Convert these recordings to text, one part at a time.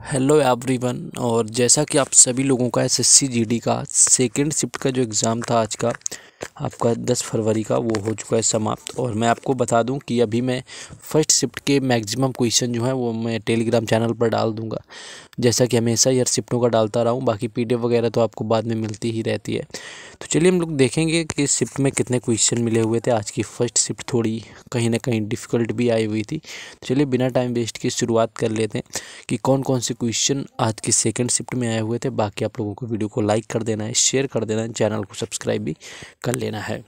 Hello everyone. और जैसा कि आप सभी लोगों का एसएससी जीडी का सेकंड शिफ्ट का जो एग्ज़ाम था आज का आपका 10 फरवरी का, वो हो चुका है समाप्त। और मैं आपको बता दूं कि अभी मैं फर्स्ट शिफ्ट के मैक्सिमम क्वेश्चन जो है वो मैं टेलीग्राम चैनल पर डाल दूंगा, जैसा कि हमेशा हर शिफ्टों का डालता रहा हूँ। बाकी पीडीएफ वगैरह तो आपको बाद में मिलती ही रहती है। तो चलिए हम लोग देखेंगे कि इस शिफ्ट में कितने क्वेश्चन मिले हुए थे। आज की फर्स्ट शिफ्ट थोड़ी कहीं ना कहीं डिफ़िकल्ट भी आई हुई थी। तो चलिए बिना टाइम वेस्ट की शुरुआत कर लेते हैं कि कौन कौन से क्वेश्चन आज की सेकंड शिफ्ट में आए हुए थे। बाकी आप लोगों को वीडियो को लाइक कर देना है, शेयर कर देना है, चैनल को सब्सक्राइब भी कर लेना है।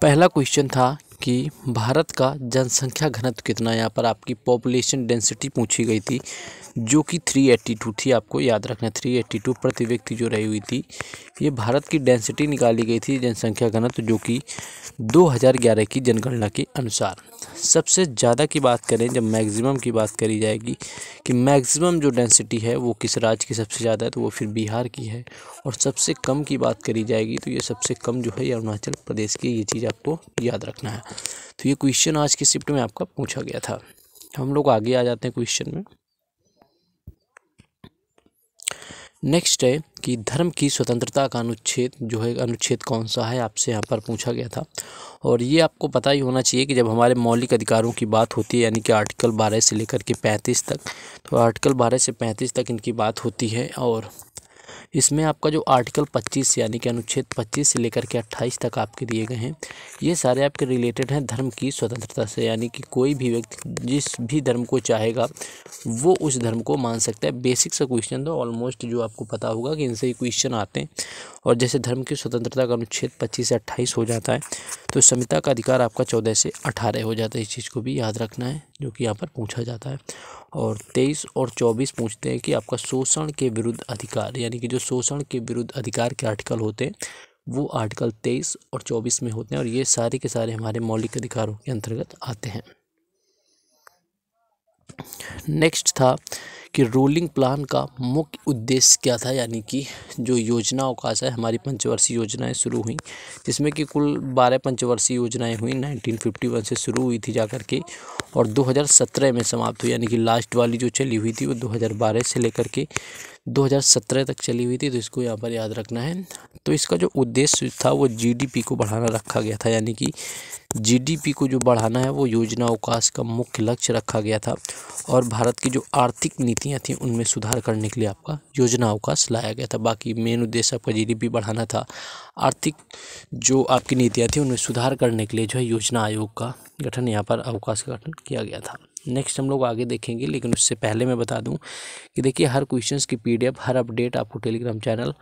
पहला क्वेश्चन था कि भारत का जनसंख्या घनत्व कितना है। यहाँ पर आपकी पॉपुलेशन डेंसिटी पूछी गई थी, जो कि 382 थी। आपको याद रखना, 382 प्रति व्यक्ति जो रही हुई थी। ये भारत की डेंसिटी निकाली गई थी, जनसंख्या घनत्व, जो कि 2011 की जनगणना के अनुसार। सबसे ज़्यादा की बात करें, जब मैक्सिमम की बात करी जाएगी कि मैक्सिमम जो डेंसिटी है वो किस राज्य की सबसे ज़्यादा है, तो वो फिर बिहार की है। और सबसे कम की बात करी जाएगी तो ये सबसे कम जो है ये अरुणाचल प्रदेश की। ये चीज़ आपको याद रखना है। तो ये क्वेश्चन आज की शिफ्ट में आपका पूछा गया था। हम लोग आगे आ जाते हैं क्वेश्चन में। नेक्स्ट है कि धर्म की स्वतंत्रता का अनुच्छेद जो है, अनुच्छेद कौन सा है, आपसे यहाँ पर पूछा गया था। और ये आपको पता ही होना चाहिए कि जब हमारे मौलिक अधिकारों की बात होती है, यानी कि आर्टिकल 12 से लेकर के 35 तक, तो आर्टिकल 12 से 35 तक इनकी बात होती है। और इसमें आपका जो आर्टिकल 25 यानी कि अनुच्छेद 25 से लेकर के 28 तक आपके दिए गए हैं, ये सारे आपके रिलेटेड हैं धर्म की स्वतंत्रता से। यानी कि कोई भी व्यक्ति जिस भी धर्म को चाहेगा वो उस धर्म को मान सकता है। बेसिक सा क्वेश्चन तो ऑलमोस्ट जो आपको पता होगा कि इनसे ही क्वेश्चन आते हैं। और जैसे धर्म की स्वतंत्रता का अनुच्छेद 25 से 28 हो जाता है, तो संविदा का अधिकार आपका 14 से 18 हो जाता है। इस चीज़ को भी याद रखना है, जो कि यहाँ पर पूछा जाता है। और 23 और 24 पूछते हैं कि आपका शोषण के विरुद्ध अधिकार, यानी कि जो शोषण के विरुद्ध अधिकार के आर्टिकल होते हैं वो आर्टिकल 23 और 24 में होते हैं। और ये सारे के सारे हमारे मौलिक अधिकारों के अंतर्गत आते हैं। नेक्स्ट था कि रोलिंग प्लान का मुख्य उद्देश्य क्या था। यानी कि जो योजना अवकाश है, हमारी पंचवर्षीय योजनाएं शुरू हुई, जिसमें कि कुल 12 पंचवर्षीय योजनाएं हुई। 1951 से शुरू हुई थी जाकर के, और 2017 में समाप्त हुई। यानी कि लास्ट वाली जो चली हुई थी वो 2012 से लेकर के 2017 तक चली हुई थी। तो इसको यहाँ पर याद रखना है। तो इसका जो उद्देश्य था वो जीडीपी को बढ़ाना रखा गया था। यानी कि जीडीपी को जो बढ़ाना है वो योजना अवकाश का मुख्य लक्ष्य रखा गया था। और भारत की जो आर्थिक नीतियाँ थी उनमें सुधार करने के लिए आपका योजना अवकाश लाया गया था। बाकी मेन उद्देश्य आपका जीडीपी बढ़ाना था। आर्थिक जो आपकी नीतियाँ थी उनमें सुधार करने के लिए जो है योजना आयोग का गठन, यहाँ पर अवकाश का गठन किया गया था। नेक्स्ट हम लोग आगे देखेंगे, लेकिन उससे पहले मैं बता दूं कि देखिए हर क्वेश्चंस की पीडीएफ, हर अपडेट आपको टेलीग्राम चैनल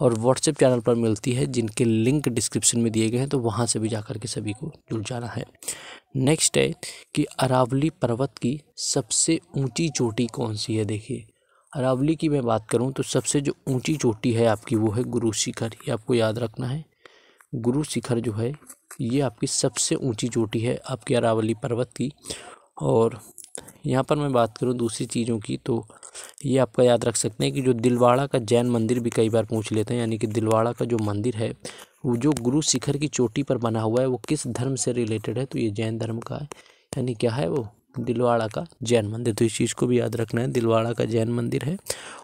और व्हाट्सएप चैनल पर मिलती है, जिनके लिंक डिस्क्रिप्शन में दिए गए हैं। तो वहां से भी जाकर के सभी को जुड़ जाना है। नेक्स्ट है कि अरावली पर्वत की सबसे ऊंची चोटी कौन सी है। देखिए अरावली की मैं बात करूं तो सबसे जो ऊंची चोटी है आपकी वो है गुरु शिखर। ये आपको याद रखना है। गुरु शिखर जो है ये आपकी सबसे ऊंची चोटी है आपकी अरावली पर्वत की। और यहाँ पर मैं बात करूँ दूसरी चीज़ों की, तो ये आपका याद रख सकते हैं कि जो दिलवाड़ा का जैन मंदिर भी कई बार पूछ लेते हैं। यानी कि दिलवाड़ा का जो मंदिर है वो जो गुरु शिखर की चोटी पर बना हुआ है वो किस धर्म से रिलेटेड है, तो ये जैन धर्म का है। यानी क्या है वो, दिलवाड़ा का जैन मंदिर। तो इस चीज़ को भी याद रखना है, दिलवाड़ा का जैन मंदिर है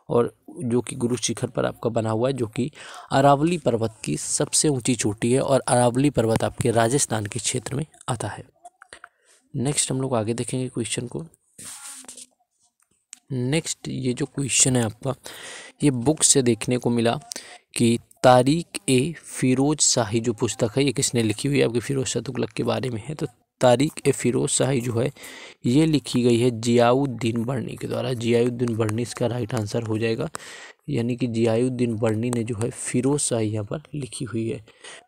और जो कि गुरु शिखर पर आपका बना हुआ है, जो कि अरावली पर्वत की सबसे ऊंची चोटी है। और अरावली पर्वत आपके राजस्थान के क्षेत्र में आता है। नेक्स्ट हम लोग आगे देखेंगे क्वेश्चन को। नेक्स्ट ये जो क्वेश्चन है आपका, ये बुक से देखने को मिला कि तारिक ए फिरोज शाही जो पुस्तक है ये किसने लिखी हुई है। आपके फिरोज शाह तुगलक के बारे में है। तो तारिक ए फिरोज शाही जो है ये लिखी गई है जियाउद्दीन बर्नी के द्वारा। जियाउद्दीन बर्नी इसका राइट आंसर हो जाएगा। यानी कि जियाउद्दीन बर्नी ने जो है फिरोज शाही यहाँ पर लिखी हुई है।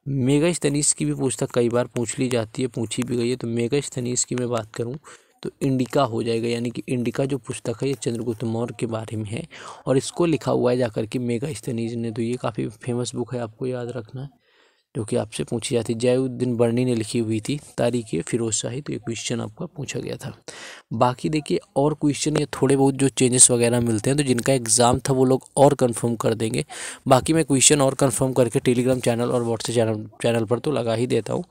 मेगास्थनीज की भी पुस्तक कई बार पूछ ली जाती है, पूछी भी गई है। तो मेगास्थनीज की मैं बात करूँ तो इंडिका हो जाएगा। यानी कि इंडिका जो पुस्तक है ये चंद्रगुप्त मौर्य के बारे में है और इसको लिखा हुआ है जाकर के मेगास्थनीज ने। तो ये काफ़ी फेमस बुक है, आपको याद रखना है, जो कि आपसे पूछी जाती है। जयालुद्दीन बर्नी ने लिखी हुई थी तारीख फिरोज शाही। तो ये क्वेश्चन आपका पूछा गया था। बाकी देखिए और क्वेश्चन ये थोड़े बहुत जो चेंजेस वगैरह मिलते हैं, तो जिनका एग्जाम था वो लोग और कंफर्म कर देंगे। बाकी मैं क्वेश्चन और कंफर्म करके टेलीग्राम चैनल और व्हाट्सएप चैनल पर तो लगा ही देता हूँ।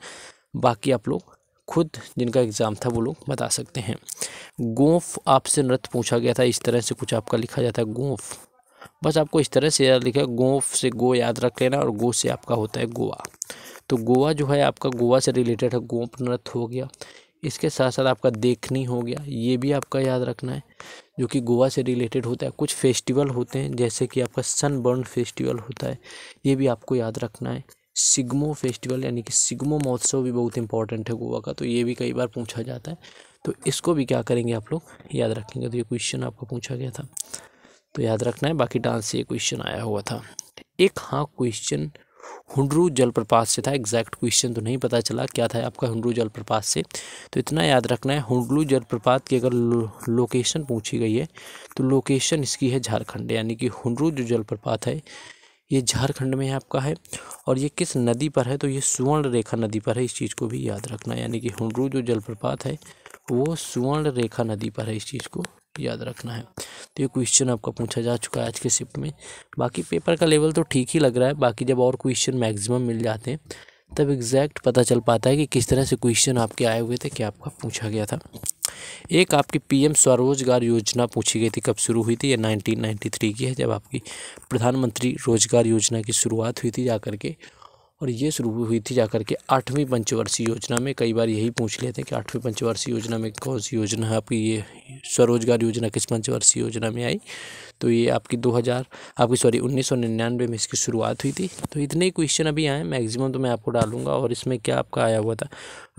बाकी आप लोग खुद जिनका एग्ज़ाम था वो लोग बता सकते हैं। गोंफ आपसे नृत्य पूछा गया था, इस तरह से कुछ आपका लिखा जाता है गोंफ। बस आपको इस तरह से याद लिखा है, गोंफ से गो याद रख लेना और गो से आपका होता है गोवा। तो गोवा जो है आपका गोवा से रिलेटेड है, गोंफ नृत्य हो गया। इसके साथ साथ आपका देखनी हो गया, ये भी आपका याद रखना है जो कि गोवा से रिलेटेड होता है। कुछ फेस्टिवल होते हैं जैसे कि आपका सनबर्न फेस्टिवल होता है, ये भी आपको याद रखना है। सिग्मो फेस्टिवल यानी कि सिग्मो महोत्सव भी बहुत इंपॉर्टेंट है गोवा का, तो ये भी कई बार पूछा जाता है, तो इसको भी क्या करेंगे आप लोग याद रखेंगे। तो ये क्वेश्चन आपको पूछा गया था तो याद रखना है। बाकी डांस से ये क्वेश्चन आया हुआ था। एक हाँ क्वेश्चन हुंड्रू जलप्रपात से था, एग्जैक्ट क्वेश्चन तो नहीं पता चला क्या था आपका हुंड्रू जलप्रपात से, तो इतना याद रखना है। हुंड्रू जलप्रपात की अगर लोकेशन पूछी गई है तो लोकेशन इसकी है झारखंड, यानी कि हुंड्रू जो जलप्रपात है ये झारखंड में आपका है। और ये किस नदी पर है, तो ये सुवर्ण रेखा नदी पर है, इस चीज़ को भी याद रखना है। यानी कि हुंड्रू जो जलप्रपात है वो सुवर्ण रेखा नदी पर है, इस चीज़ को याद रखना है। तो ये क्वेश्चन आपका पूछा जा चुका है आज के शिफ्ट में। बाकी पेपर का लेवल तो ठीक ही लग रहा है, बाकी जब और क्वेश्चन मैक्सिमम मिल जाते हैं तब एग्जैक्ट पता चल पाता है कि किस तरह से क्वेश्चन आपके आए हुए थे, क्या आपका पूछा गया था। एक आपकी पीएम स्वरोजगार योजना पूछी गई थी, कब शुरू हुई थी, ये 1993 की है, जब आपकी प्रधानमंत्री रोजगार योजना की शुरुआत हुई थी जाकर के। और ये शुरू हुई थी जाकर के 8वीं पंचवर्षीय योजना में। कई बार यही पूछ लेते हैं कि 8वीं पंचवर्षीय योजना में कौन सी योजना है आपकी, ये स्वरोजगार योजना किस पंचवर्षीय योजना में आई, तो ये आपकी 1999 में इसकी शुरुआत हुई थी। तो इतने ही क्वेश्चन अभी आए, मैक्सिमम तो मैं आपको डालूंगा। और इसमें क्या आपका आया हुआ था,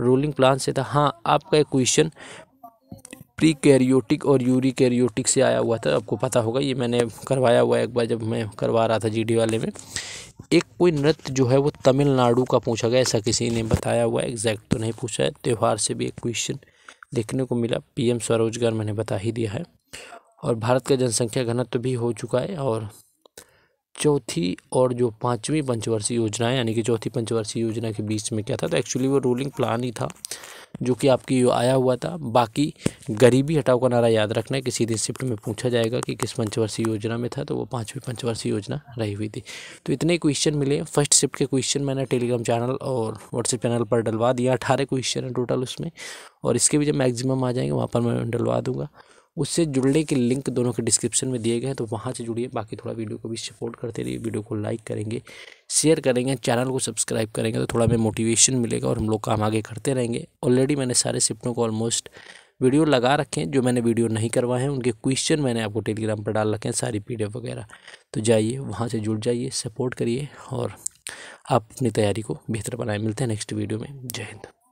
रोलिंग प्लान से था। हाँ, आपका एक क्वेश्चन प्री कैरियोटिक और यूरी कैरियोटिक से आया हुआ था, आपको पता होगा, ये मैंने करवाया हुआ है एक बार जब मैं करवा रहा था जीडी वाले में। एक कोई नृत्य जो है वो तमिलनाडु का पूछा गया, ऐसा किसी ने बताया हुआ है, एग्जैक्ट तो नहीं पूछा है। त्यौहार से भी एक क्वेश्चन देखने को मिला। पीएम स्वरोजगार मैंने बता ही दिया है। और भारत का जनसंख्या घनत्व भी हो चुका है। और चौथी और जो 5वीं पंचवर्षीय योजना है, यानी कि चौथी पंचवर्षीय योजना के बीच में क्या था, तो एक्चुअली वो रोलिंग प्लान ही था जो कि आपकी आया हुआ था। बाकी गरीबी हटाओ का नारा याद रखना है, किसी दिन शिफ्ट में पूछा जाएगा कि किस पंचवर्षीय योजना में था, तो वो 5वीं पंचवर्षीय योजना रही हुई थी। तो इतने क्वेश्चन मिले। फर्स्ट शिफ्ट के क्वेश्चन मैंने टेलीग्राम चैनल और व्हाट्सएप चैनल पर डलवा दिया, 18 क्वेश्चन है टोटल उसमें। और इसके भी जब मैक्सिमम आ जाएंगे वहाँ पर मैं डलवा दूँगा। उससे जुड़ने के लिंक दोनों के डिस्क्रिप्शन में दिए गए हैं, तो वहाँ से जुड़िए। बाकी थोड़ा वीडियो को भी सपोर्ट करते रहिए, वीडियो को लाइक करेंगे, शेयर करेंगे, चैनल को सब्सक्राइब करेंगे तो थोड़ा हमें मोटिवेशन मिलेगा और हम लोग काम आगे करते रहेंगे। ऑलरेडी मैंने सारे शिफ्टों को ऑलमोस्ट वीडियो लगा रखे हैं, जो मैंने वीडियो नहीं करवाए हैं उनके क्वेश्चन मैंने आपको टेलीग्राम पर डाल रखे हैं, सारी PDF वगैरह। तो जाइए वहाँ से जुड़ जाइए, सपोर्ट करिए और आप अपनी तैयारी को बेहतर बनाएं। मिलते हैं नेक्स्ट वीडियो में। जय हिंद।